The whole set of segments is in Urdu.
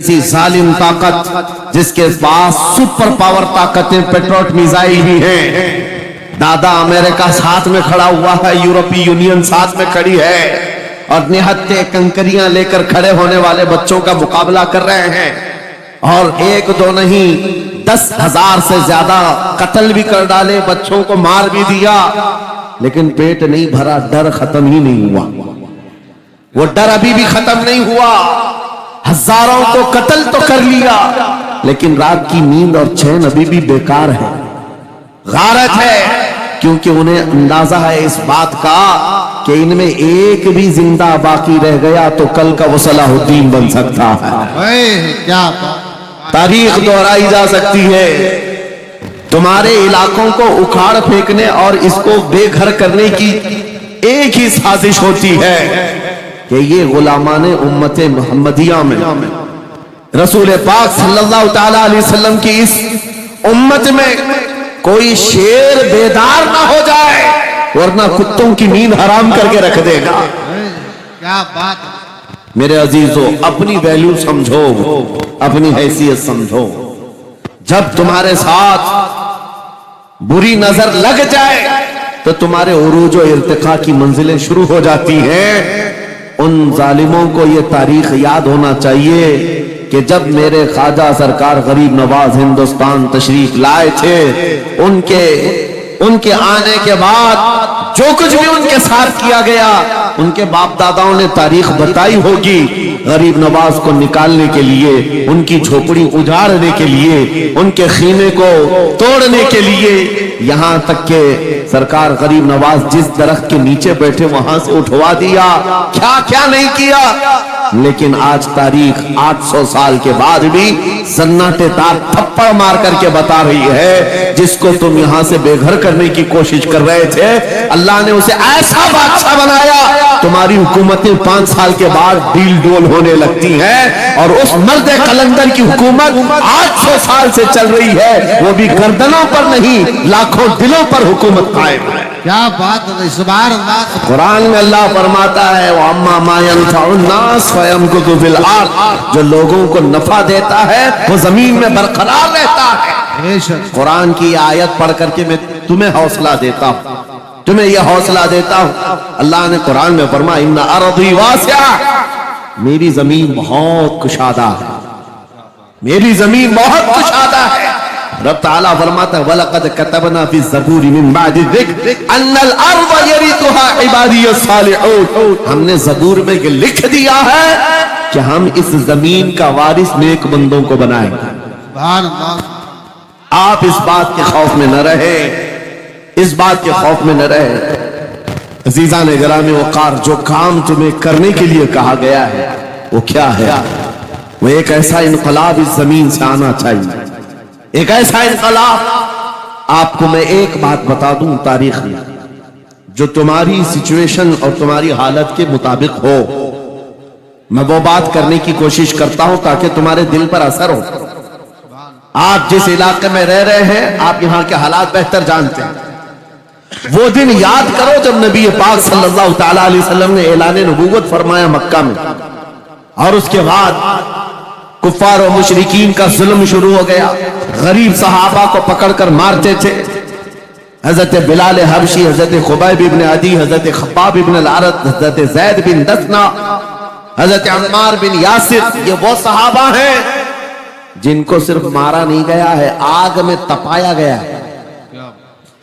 ایسی ظالم طاقت جس کے پاس سپر پاور طاقتیں پیٹروٹ میزائل بھی ہیں. دادا امریکہ ساتھ میں کھڑا ہوا ہے, یورپی یونین ساتھ میں کھڑی ہے, اور نہتے کنکریاں لے کر کھڑے ہونے والے بچوں کا مقابلہ کر رہے ہیں. اور ایک دو نہیں 10,000 سے زیادہ قتل بھی کر ڈالے, بچوں کو مار بھی دیا, لیکن پیٹ نہیں بھرا, ڈر ختم ہی نہیں ہوا. وہ ڈر ابھی بھی ختم نہیں ہوا. ہزاروں کو قتل تو کر لیا, لیکن رات کی نیند اور چین ابھی بھی بیکار ہے, غارت ہے, کیونکہ انہیں اندازہ ہے اس بات کا کہ ان میں ایک بھی زندہ باقی رہ گیا تو کل کا وہ صلاح الدین بن سکتا ہے. کیا تاریخ دہرائی جا سکتی ہے. تمہارے علاقوں کو اکھاڑ پھینکنے اور اس کو بے گھر کرنے کی ایک ہی سازش ہوتی ہے کہ یہ غلامان امت محمدیہ میں رسول پاک صلی اللہ تعالی علیہ وسلم کی اس امت میں کوئی شیر بیدار نہ ہو جائے, ورنہ کتوں کی نیند حرام کر کے رکھ دے گا. کیا بات. میرے عزیزو, اپنی ویلیو سمجھو, اپنی حیثیت سمجھو. جب تمہارے ساتھ بری نظر لگ جائے تو تمہارے عروج و ارتقاء کی منزلیں شروع ہو جاتی ہیں. ان ظالموں کو یہ تاریخ یاد ہونا چاہیے کہ جب میرے خواجہ سرکار غریب نواز ہندوستان تشریف لائے تھے, ان کے آنے کے بعد جو کچھ بھی ان کے ساتھ کیا گیا, ان کے باپ داداؤں نے تاریخ بتائی ہوگی. غریب نواز کو نکالنے کے لیے, ان کی جھوپڑی اجاڑنے کے لیے, ان کے خیمے کو توڑنے کے لیے, یہاں تک کہ سرکار غریب نواز جس درخت کے نیچے بیٹھے وہاں سے اٹھوا دیا, کیا کیا نہیں کیا. لیکن آج تاریخ 800 سال کے بعد بھی سناٹے دار تھپڑ مار کر کے بتا رہی ہے, جس کو تم یہاں سے بے گھر کرنے کی کوشش کر رہے تھے, اللہ نے اسے ایسا بادشاہ بنایا. تمہاری حکومتیں 5 سال کے بعد ڈیل ڈول ہونے لگتی ہیں, اور اس مرد قلندر کی حکومت 800 سال سے چل رہی ہے, وہ بھی گردنوں پر نہیں لاکھوں دلوں پر حکومت قائم ہے. کیا بات ہے, سبحان اللہ. قرآن میں اللہ فرماتا ہے وَأَمَّا مَا يَنْفَعُ النَّاسَ فَيَمْكُثُ فِي الْأَرْضِ, جو لوگوں کو نفع دیتا ہے وہ زمین میں برقرار رہتا ہے. قرآن کی آیت پڑھ کر کے میں تمہیں حوصلہ دیتا ہوں, تمہیں یہ حوصلہ دیتا ہوں. اللہ نے قرآن میں فرمایا اِنَّ أَرْضِي وَاسِعَةٌ, میری زمین بہت کشادہ ہے, میری زمین بہت کشادہ ہے. رب تعالیٰ فرماتا ہے وَلَقَدْ كَتَبْنَا فِي الزَّبُورِ مِن بَعْدِ الذِّكْرِ أَنَّ الْأَرْضَ يَرِثُهَا عِبَادِيَ الصَّالِحُونَ, ہم نے زبور میں یہ لکھ دیا ہے کہ ہم اس زمین کا وارث نیک بندوں کو بنائیں. سبحان اللہ. آپ اس بات کے خوف میں نہ رہے, اس بات کے خوف میں نہ رہے. عزیزان گرامی وقار, جو کام تمہیں کرنے کے لیے کہا گیا ہے وہ کیا ہے؟ وہ ایک ایسا انقلاب اس زمین سے آنا چاہیے, ایک ایسا انقلاب. آپ کو میں ایک بات بتا دوں تاریخ میں, جو تمہاری سچویشن اور تمہاری حالت کے مطابق ہو, میں وہ بات کرنے کی کوشش کرتا ہوں تاکہ تمہارے دل پر اثر ہو. آپ جس علاقے میں رہ رہے ہیں, آپ یہاں کے حالات بہتر جانتے ہیں. وہ دن یاد کرو جب نبی پاک صلی اللہ تعالی علیہ وسلم نے اعلان نبوت فرمایا مکہ میں, اور اس کے بعد کفار و مشرکین کا ظلم شروع ہو گیا. غریب صحابہ کو پکڑ کر مارتے تھے. حضرت بلال حبشی, حضرت خبیب ابن عدی, حضرت خباب ابن العرد, حضرت زید بن دثنہ, حضرت عمار بن یاسر, یہ وہ صحابہ ہیں جن کو صرف مارا نہیں گیا ہے, آگ میں تپایا گیا ہے.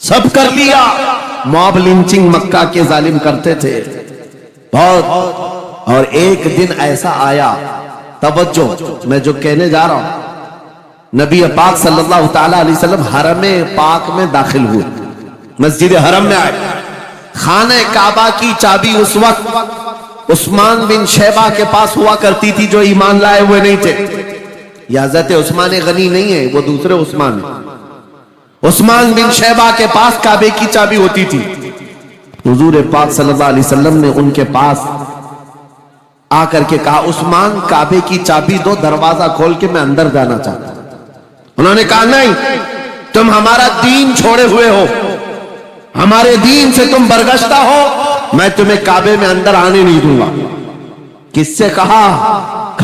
سب کر لیا. موب لنچنگ مکہ کے ظالم کرتے تھے بہت. اور ایک دن ایسا آیا, توجہ میں جو کہنے جا رہا ہوں, نبی پاک صلی اللہ تعالی علیہ وسلم حرم پاک میں داخل ہوئے, مسجد حرم میں آئے. خانہ کعبہ کی چابی اس وقت عثمان بن شیبہ کے پاس ہوا کرتی تھی, جو ایمان لائے ہوئے نہیں تھے. یہ حضرت عثمان غنی نہیں ہے, وہ دوسرے عثمان ہیں. عثمان بن شیبہ کے پاس کعبے کی چابی ہوتی تھی. حضور پاک صلی اللہ علیہ وسلم نے ان کے پاس آ کر کے کہا عثمان کعبے کی چابی دو, دروازہ کھول کے میں اندر جانا چاہتا ہوں. انہوں نے کہا نہیں, تم ہمارا دین چھوڑے ہوئے ہو, ہمارے دین سے تم برگشتہ ہو, میں تمہیں کعبے میں اندر آنے نہیں دوں گا. کس سے کہا؟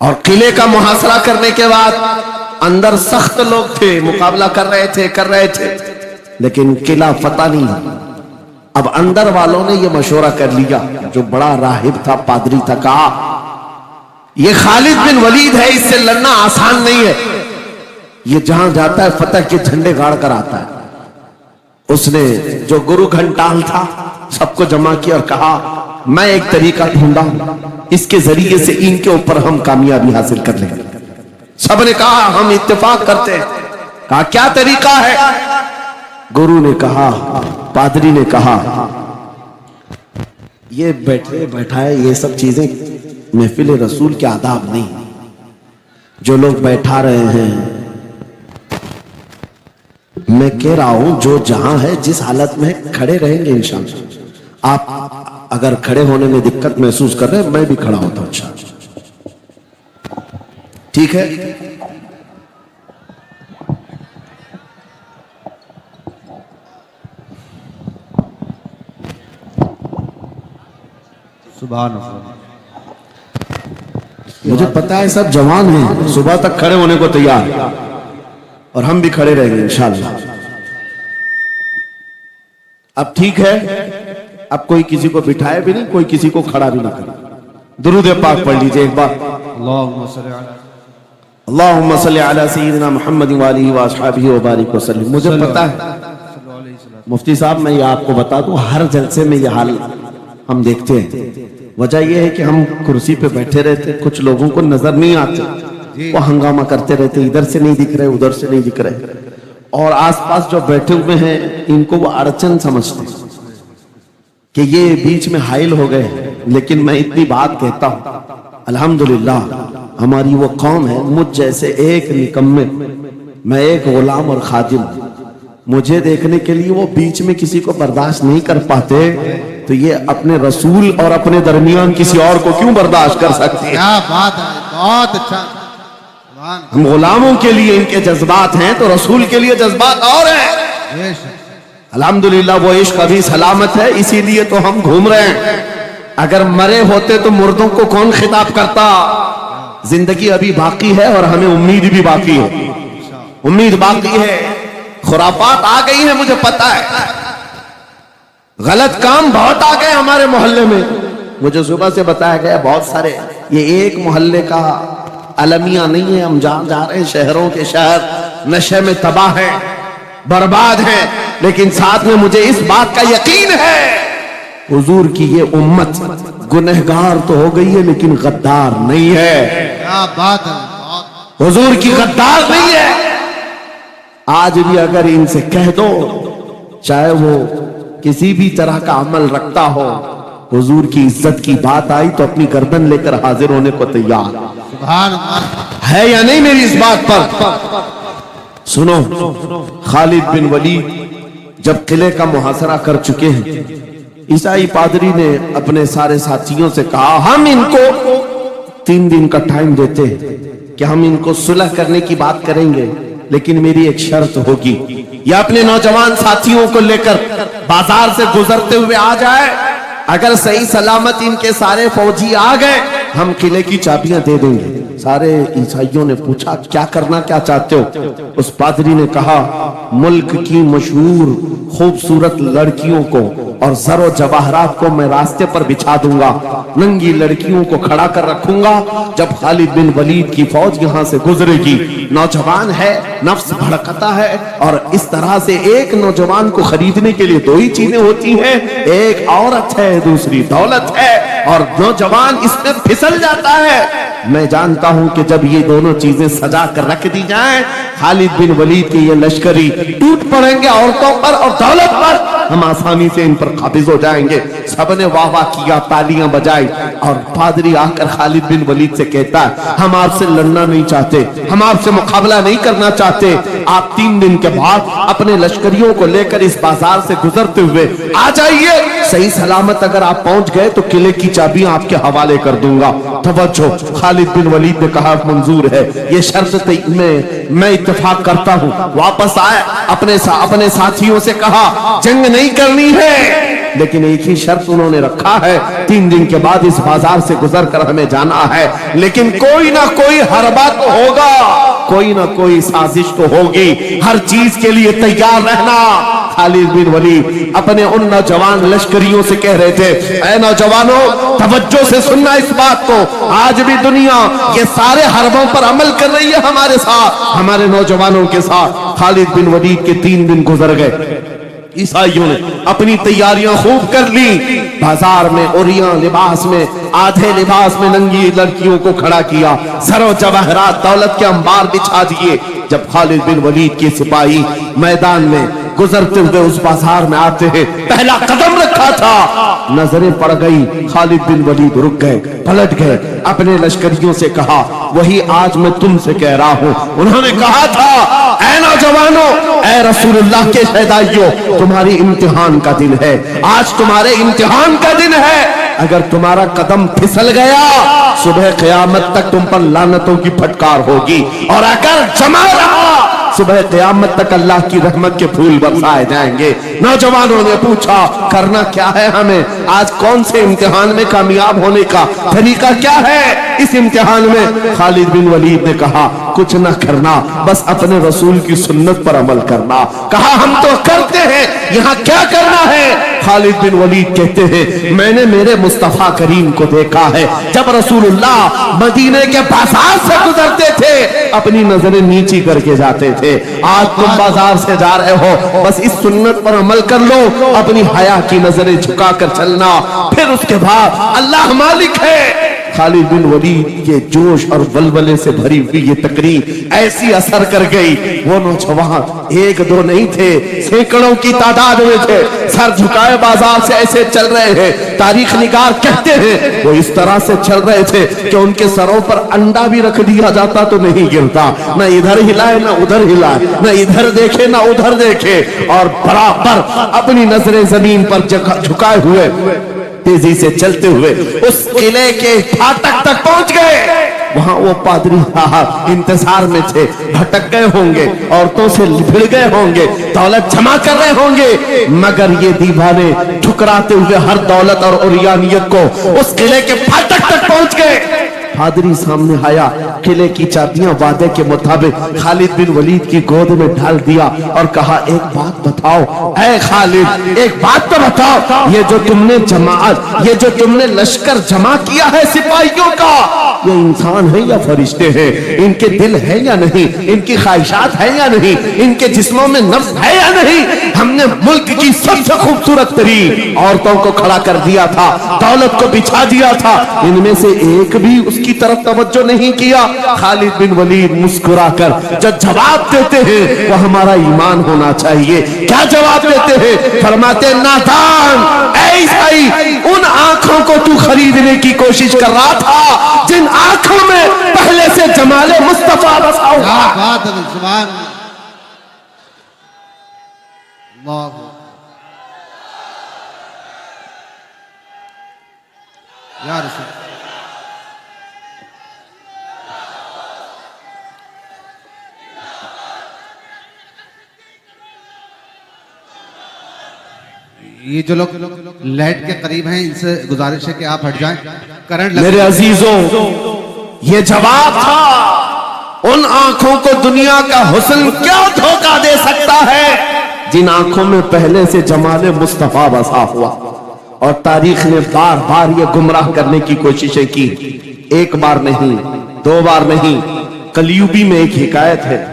اور قلعے کا محاصرہ کرنے کے بعد اندر سخت لوگ تھے, مقابلہ کر رہے تھے لیکن قلعہ فتح نہیں ہوا. اب اندر والوں نے یہ مشورہ کر لیا, جو بڑا راہب تھا, پادری تھا, کہا یہ خالد بن ولید ہے, اس سے لڑنا آسان نہیں ہے, یہ جہاں جاتا ہے فتح کے جھنڈے گاڑ کر آتا ہے. اس نے جو گرو گھنٹال تھا سب کو جمع کیا اور کہا میں ایک طریقہ ڈھونڈا ہوں, اس کے ذریعے سے ان کے اوپر ہم کامیابی حاصل کر لیں گے. سب نے کہا ہم اتفاق کرتے ہیں. کہا کیا طریقہ ہے؟ گرو نے کہا, پادری نے کہا یہ بیٹھائے یہ سب چیزیں محفل رسول کے آداب نہیں. جو لوگ بیٹھا رہے ہیں, میں کہہ رہا ہوں جو جہاں ہے جس حالت میں کھڑے رہیں گے انشاءاللہ. آپ اگر کھڑے ہونے میں دقت محسوس کر رہے ہیں, میں بھی کھڑا ہوتا ہوں انشاءاللہ. ٹھیک ہے؟ سبحان اللہ. مجھے پتا ہے سب جوان ہیں, صبح تک کھڑے ہونے کو تیار, اور ہم بھی کھڑے رہیں گے انشاءاللہ. اب ٹھیک ہے, اب کوئی کسی کو بٹھائے بھی نہیں, کوئی کسی کو کھڑا بھی نہ کرے. درود پاک پڑھ لیجئے ایک بار. اللہم صلی علی سیدنا محمد وآلہ وآصحابہ وبارک وسلم. مجھے پتا ہے مفتی صاحب, میں یہ آپ کو بتا دوں, ہر جلسے میں یہ حال ہم دیکھتے ہیں. وجہ یہ ہے کہ ہم کرسی پہ بیٹھے رہتے, کچھ لوگوں کو نظر نہیں آتے, وہ ہنگامہ کرتے رہتے, ادھر سے نہیں دکھ رہے, ادھر سے نہیں دکھ رہے, اور آس پاس جو بیٹھے ہوئے ہیں ان کو وہ اڑچن سمجھتے کہ یہ بیچ میں حائل ہو گئے. لیکن میں اتنی بات کہتا ہوں, الحمدللہ ہماری وہ قوم ہے, مجھ جیسے ایک نکمے, میں ایک غلام اور خادم, مجھے دیکھنے کے لیے وہ بیچ میں کسی کو برداشت نہیں کر پاتے, تو یہ اپنے رسول اور اپنے درمیان کسی اور کو کیوں برداشت کر سکتے ہیں؟ کیا بات ہے, بہت اچھا. ہم غلاموں کے لیے ان کے جذبات ہیں تو رسول کے لیے جذبات اور ہیں. الحمدللہ وہ عشق ابھی سلامت ہے, اسی لیے تو ہم گھوم رہے ہیں. اگر مرے ہوتے تو مردوں کو کون خطاب کرتا؟ زندگی ابھی باقی ہے اور ہمیں امید بھی باقی ہے, امید باقی ہے. خرافات آ گئی ہیں, مجھے پتا ہے, غلط کام بہت آ گئے ہمارے محلے میں. مجھے صبح سے بتایا گیا بہت سارے, یہ ایک محلے کا المیہ نہیں ہے, ہم جہاں جا رہے ہیں شہروں کے شہر نشے میں تباہ ہیں, برباد ہیں, لیکن ساتھ میں مجھے اس بات کا یقین ہے حضور کی یہ امت گنہگار تو ہو گئی ہے لیکن غدار نہیں ہے. کیا بات ہے, حضور کی غدار نہیں ہے. آج بھی اگر ان سے کہہ دو, چاہے وہ کسی بھی طرح کا عمل رکھتا ہو, حضور کی عزت کی بات آئی تو اپنی گردن لے کر حاضر ہونے کو تیار سبحان اللہ ہے یا نہیں میری اس بات پر؟ سنو, خالد بن ولید جب قلعے کا محاصرہ کر چکے ہیں, عیسائی پادری نے اپنے سارے ساتھیوں سے کہا ہم ان کو 3 دن کا ٹائم دیتے ہیں کہ ہم ان کو صلح کرنے کی بات کریں گے, لیکن میری ایک شرط ہوگی, یہ اپنے نوجوان ساتھیوں کو لے کر بازار سے گزرتے ہوئے آ جائے, اگر صحیح سلامت ان کے سارے فوجی آ گئے ہم قلعے کی چابیاں دے دیں گے. سارے عیسائیوں نے پوچھا کیا کرنا کیا چاہتے ہو؟ اس پادری نے کہا ملک کی مشہور خوبصورت لڑکیوں کو اور زر و جواہرات کو میں راستے پر بچھا دوں گا, ننگی لڑکیوں کو کھڑا کر رکھوں گا, جب خالد بن ولید کی فوج یہاں سے گزرے گی, نوجوان ہے, نفس بھڑکتا ہے, اور اس طرح سے ایک نوجوان کو خریدنے کے لیے 2 ہی چیزیں ہوتی ہیں, ایک عورت ہے, دوسری دولت ہے, اور نوجوان اس میں پھسل جاتا ہے. میں جانتا ہوں کہ جب یہ دونوں چیزیں سجا کر رکھ دی جائیں, خالد بن ولید کے یہ لشکری ٹوٹ پڑیں گے عورتوں پر اور دولت پر, ہم آسانی سے ان پر قابض ہو جائیں گے. سب نے واہ واہ کیا, تالیاں بجائی, اور پادری آ کر خالد بن ولید سے کہتا ہے ہم آپ سے لڑنا نہیں چاہتے, ہم آپ سے مقابلہ نہیں کرنا چاہتے, آپ 3 دن کے بعد اپنے لشکریوں کو لے کر اس بازار سے گزرتے ہوئے آ جائیے, صحیح سلامت اگر آپ پہنچ گئے تو قلعے کی چابیاں آپ کے حوالے کر دوں گا. توجہ, خالد بن ولید نے کہا منظور ہے, یہ شرط میں اتفاق کرتا ہوں. واپس آئے, اپنے ساتھیوں سے کہا جنگ نہیں کرنی ہے, لیکن ایک ہی شرط انہوں نے رکھا ہے, 3 دن کے بعد اس بازار سے گزر کر ہمیں جانا ہے, لیکن کوئی نہ کوئی حربہ تو ہوگا, کوئی نہ کوئی سازش تو ہوگی, ہر چیز کے لیے تیار رہنا. خالد بن ولید اپنے ان نوجوان لشکریوں سے کہہ رہے تھے, اے نوجوانوں توجہ سے سننا اس بات کو, آج بھی دنیا یہ سارے حربوں پر عمل کر رہی ہے ہمارے ساتھ, ہمارے نوجوانوں کے ساتھ. خالد بن ولید کے 3 دن گزر گئے, عیسائیوں نے اپنی تیاریاں خوب کر لی, بازار میں اوریاں لباس میں, آدھے لباس میں ننگی لڑکیوں کو کھڑا کیا, زر و جواہرات دولت کے انبار بچھا دیے. جب خالد بن ولید کے سپاہی میدان میں گزرتے ہوئے اس بازار میں آتے ہیں, پہلا قدم رکھا تھا, نظریں پڑ گئی, خالد بن ولید رک گئے, پلٹ گئے, اپنے لشکریوں سے کہا وہی آج میں تم سے کہہ رہا ہوں. انہوں نے کہا تھا, اے نوجوانوں, اے رسول اللہ کے شہدائیوں, تمہاری امتحان کا دن ہے, آج تمہارے امتحان کا دن ہے. اگر تمہارا قدم پھسل گیا صبح قیامت تک تم پر لعنتوں کی پھٹکار ہوگی, اور اگر جمع رہا صبح قیامت تک اللہ کی رحمت کے پھول برسائے جائیں گے. نوجوانوں نے پوچھا کرنا کیا ہے ہمیں, آج کون سے امتحان میں کامیاب ہونے کا طریقہ کیا ہے اس امتحان میں؟ خالد بن ولید نے کہا کچھ نہ کرنا, بس اپنے رسول کی سنت پر عمل کرنا. کہا ہم تو کرتے ہیں, یہاں کیا کرنا ہے؟ خالد بن ولید کہتے ہیں میں نے میرے مصطفیٰ کریم کو دیکھا ہے, جب رسول اللہ مدینے کے بازار سے گزرتے تھے اپنی نظریں نیچی کر کے جاتے تھے. آج تم بازار سے جا رہے ہو, بس اس سنت پر عمل کر لو, اپنی حیا کی نظریں جھکا کر چلنا, پھر اس کے بعد اللہ مالک ہے. خالد بن ولید کے جوش اور ولولے سے بھری ہوئی یہ تقریر ایسی اثر کر گئی, وہ نوجوان ایک دو نہیں تھے, سینکڑوں کی تعداد میں تھے, سر جھکائے بازار سے ایسے چل رہے ہیں. تاریخ نگار کہتے ہیں وہ اس طرح سے چل رہے تھے کہ ان کے سروں پر انڈا بھی رکھ دیا جاتا تو نہیں گرتا, نہ ادھر ہلائے نہ ادھر ہلائے, نہ ادھر دیکھے نہ ادھر دیکھے, اور برابر اپنی نظریں زمین پر جھکائے ہوئے تیزی سے چلتے ہوئے اس قلعے کے پھاٹک تک پہنچ گئے. وہاں وہ پادری انتظار میں تھے, بھٹک گئے ہوں گے, عورتوں سے بھڑ گئے ہوں گے, دولت جمع کر رہے ہوں گے, مگر یہ دیوانے ٹھکراتے ہوئے ہر دولت اور اوریانیت کو اس قلعے کے پھاٹک تک پہنچ گئے. پادری سامنے آیا, قلعے کی چابیاں وعدے کے مطابق خالد بن ولید کی گود میں ڈال دیا اور کہا ایک بات بتاؤ اے خالد, ایک بات تو بتاؤ, یہ جو تم نے جماعت, یہ جو تم نے لشکر جمع کیا ہے سپاہیوں کا, یہ انسان ہے یا فرشتے ہیں, ان کے دل ہے یا نہیں, ان کی خواہشات ہے یا نہیں, ان کے جسموں میں نفس ہے یا نہیں؟ ہم نے ملک کی سب سے خوبصورت ترین عورتوں کو کھڑا کر دیا تھا, دولت کو بچھا دیا تھا, ان میں سے ایک بھی اس کی طرف توجہ نہیں کیا. خالد بن ولید مسکرا کر جو جواب دیتے ہیں وہ ہمارا ایمان ہونا چاہیے. کیا جواب دیتے ہیں؟ فرماتے نادان, اے عیسائی, ان آنکھوں کو تو خریدنے کی کوشش کر رہا تھا جن آنکھوں میں پہلے سے جمال مصطفیٰ بسا ہوا. کیا بات ہے, سبحان اللہ. یا رسول یہ جو لوگ لائٹ کے قریب ہیں ان سے گزارش ہے کہ آپ ہٹ جائیں. کرنٹ میرے عزیزوں, یہ جواب تھا, ان آنکھوں کو دنیا کا حسن کیا دھوکہ دے سکتا ہے جن آنکھوں میں پہلے سے جمال مصطفیٰ بسا ہوا. اور تاریخ نے بار بار یہ گمراہ کرنے کی کوششیں کی, ایک بار نہیں, 2 بار نہیں. قلیوبی میں ایک حکایت ہے,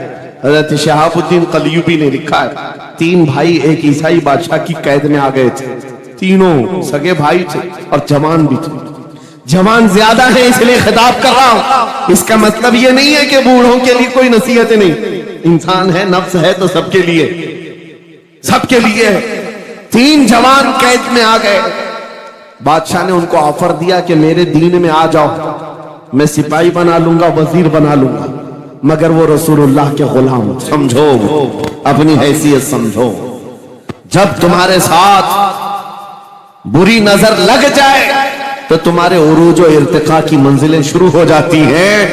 حضرت شہاب الدین قلیوبی نے لکھا ہے, 3 بھائی ایک عیسائی بادشاہ کی قید میں آ گئے تھے. تینوں سگے بھائی تھے اور جوان بھی تھے. جوان زیادہ ہیں اس لیے خطاب کر رہا ہوں, اس کا مطلب یہ نہیں ہے کہ بوڑھوں کے لیے کوئی نصیحتیں نہیں, انسان ہے, نفس ہے تو سب کے لیے, سب کے لیے. 3 جوان قید میں آ گئے. بادشاہ نے ان کو آفر دیا کہ میرے دین میں آ جاؤ, میں سپاہی بنا لوں گا, وزیر بنا لوں گا, مگر وہ رسول اللہ کے غلام. سمجھو, اپنی حیثیت سمجھو. جب تمہارے ساتھ بری نظر لگ جائے تو تمہارے عروج و ارتقاء کی منزلیں شروع ہو جاتی ہیں.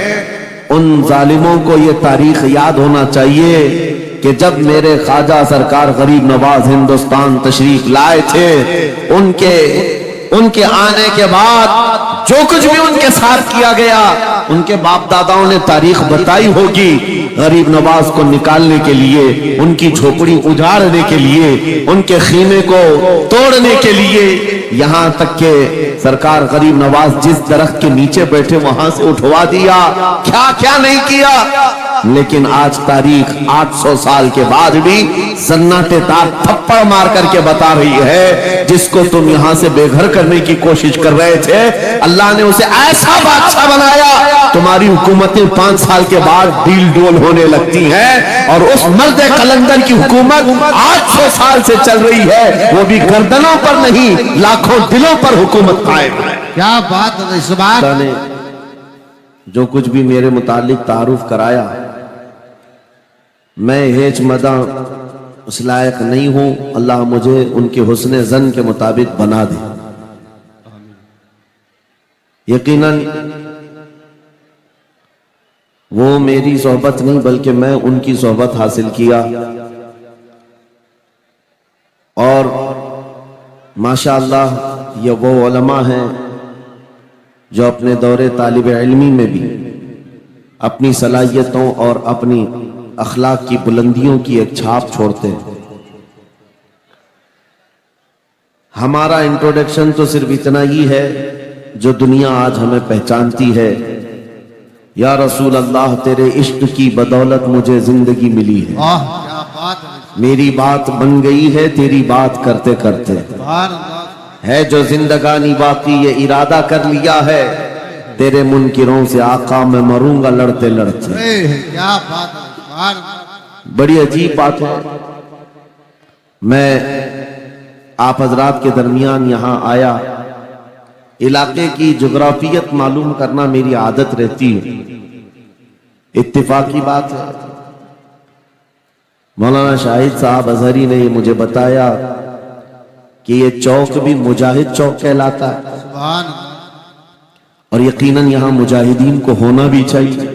ان ظالموں کو یہ تاریخ یاد ہونا چاہیے کہ جب میرے خواجہ سرکار غریب نواز ہندوستان تشریف لائے تھے، ان کے آنے کے بعد جو کچھ بھی ان کے ساتھ کیا گیا، ان کے باپ داداؤں نے تاریخ بتائی ہوگی، غریب نواز کو نکالنے کے لیے، ان کی جھوپڑی اجاڑنے کے لیے، ان کے خیمے کو توڑنے کے لیے، یہاں تک کہ سرکار غریب نواز جس درخت کے نیچے بیٹھے وہاں سے اٹھوا دیا، کیا کیا نہیں کیا۔ لیکن آج تاریخ 800 سال کے بعد بھی سناٹے دار تھپڑ مار کر کے بتا رہی ہے، جس کو تم یہاں سے بے گھر کرنے کی کوشش کر رہے تھے، اللہ نے اسے ایسا بادشاہ بنایا، تمہاری حکومتیں 5 سال کے بعد ڈیل ڈول ہونے لگتی ہیں، اور اس مرد قلندر کی حکومت 800 سال سے چل رہی ہے، وہ بھی گردنوں پر نہیں لاکھوں دلوں پر حکومت قائم ہے۔ کیا بات ہے، سبحان اللہ نے جو کچھ بھی میرے متعلق تعارف کرایا، میں ہیچ مدہ اس لائق نہیں ہوں، اللہ مجھے ان کے حسن ظن کے مطابق بنا دے۔ یقیناً وہ میری صحبت نہیں بلکہ میں ان کی صحبت حاصل کیا، اور ماشاءاللہ یہ وہ علماء ہیں جو اپنے دور طالب علمی میں بھی اپنی صلاحیتوں اور اپنی اخلاق کی بلندیوں کی ایک چھاپ چھوڑتے ہیں۔ ہمارا انٹروڈکشن تو صرف اتنا ہی ہے جو دنیا آج ہمیں پہچانتی ہے، یا رسول اللہ تیرے عشق کی بدولت مجھے زندگی ملی ہے، کیا بات ہے، میری بات بن گئی ہے تیری بات کرتے کرتے، سبحان اللہ، ہے جو زندگانی باقی یہ ارادہ کر لیا ہے، تیرے منکروں سے آقا میں مروں گا لڑتے لڑتے۔ کیا بات ہے، سبحان اللہ۔ بڑی عجیب بات ہے، میں آپ حضرات کے درمیان یہاں آیا، علاقے کی جغرافیت معلوم کرنا میری عادت رہتی ہے، اتفاقی بات ہے، مولانا شاہد صاحب ازہری نے یہ مجھے بتایا کہ یہ چوک بھی مجاہد چوک کہلاتا ہے، سبحان اللہ، اور یقیناً یہاں مجاہدین کو ہونا بھی چاہیے،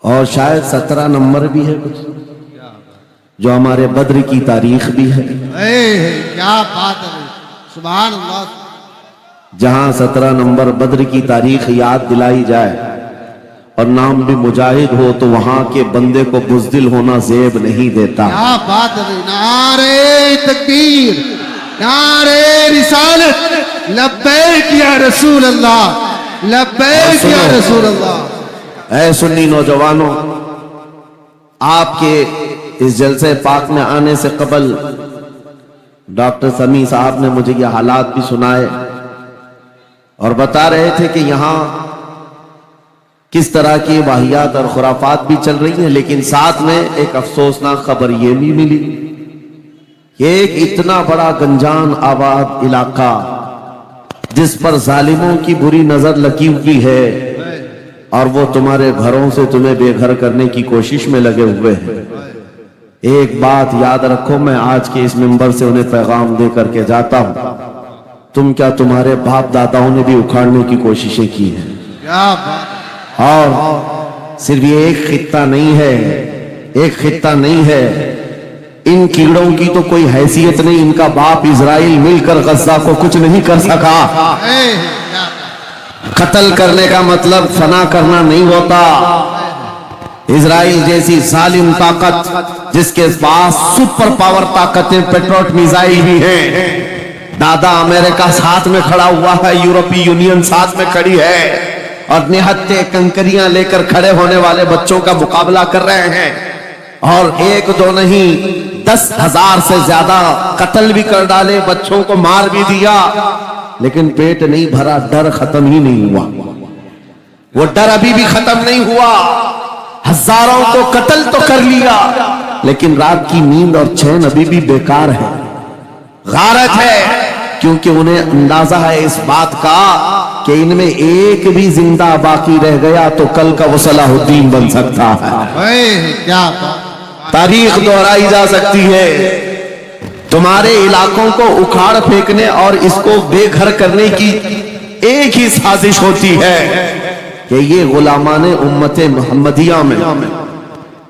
اور شاید 17 نمبر بھی ہے کچھ جو ہمارے بدر کی تاریخ بھی ہے، کیا بات ہے، سبحان اللہ، جہاں 17 نمبر بدر کی تاریخ یاد دلائی جائے اور نام بھی مجاہد ہو تو وہاں کے بندے کو بزدل ہونا زیب نہیں دیتا۔ کیا بات ہے، نعرہ تکبیر، نعرہ رسالت، لبیک یا رسول اللہ، لبیک یا رسول اللہ۔ اے سنی نوجوانوں، آپ کے اس جلسے پاک میں آنے سے قبل ڈاکٹر سمیع صاحب نے مجھے یہ حالات بھی سنائے اور بتا رہے تھے کہ یہاں کس طرح کی واہیات اور خرافات بھی چل رہی ہیں، لیکن ساتھ میں ایک افسوسناک خبر یہ بھی ملی کہ ایک اتنا بڑا گنجان آباد علاقہ جس پر ظالموں کی بری نظر لگی ہوئی ہے اور وہ تمہارے گھروں سے تمہیں بے گھر کرنے کی کوشش میں لگے ہوئے ہیں، ایک بات یاد رکھو، میں آج کے اس منبر سے انہیں پیغام دے کر کے جاتا ہوں، تم کیا تمہارے باپ داداؤں نے بھی اکھاڑنے کی کوششیں کی ہیں، کیا بات، اور صرف یہ ایک خطہ نہیں ہے، ایک خطہ نہیں ہے، ان کیڑوں کی تو کوئی حیثیت نہیں، ان کا باپ اسرائیل مل کر غزہ کو کچھ نہیں کر سکا۔ قتل کرنے کا مطلب فنا کرنا نہیں ہوتا، اسرائیل جیسی ظالم طاقت جس کے پاس سپر پاور طاقتیں پیٹروٹ میزائل بھی ہیں، دادا امریکہ ساتھ میں کھڑا ہوا ہے، یورپی یونین ساتھ میں کھڑی ہے، اور نہتے کنکریاں لے کر کھڑے ہونے والے بچوں کا مقابلہ کر رہے ہیں، اور 1 2 نہیں 10,000 سے زیادہ قتل بھی کر ڈالے، بچوں کو مار بھی دیا، لیکن پیٹ نہیں بھرا، ڈر ختم ہی نہیں ہوا، وہ ڈر ابھی بھی ختم نہیں ہوا، ہزاروں کو قتل تو کر لیا، لیکن رات کی نیند اور چین ابھی بھی بیکار ہے، غارت ہے، کیونکہ انہیں اندازہ ہے اس بات کا کہ ان میں ایک بھی زندہ باقی رہ گیا تو کل کا وہ صلاح الدین بن سکتا ہے، کیا تاریخ دہرائی جا سکتی ہے۔ تمہارے علاقوں کو اکھاڑ پھینکنے اور اس کو بے گھر کرنے کی ایک ہی سازش ہوتی ہے کہ یہ غلامان امت محمدیہ میں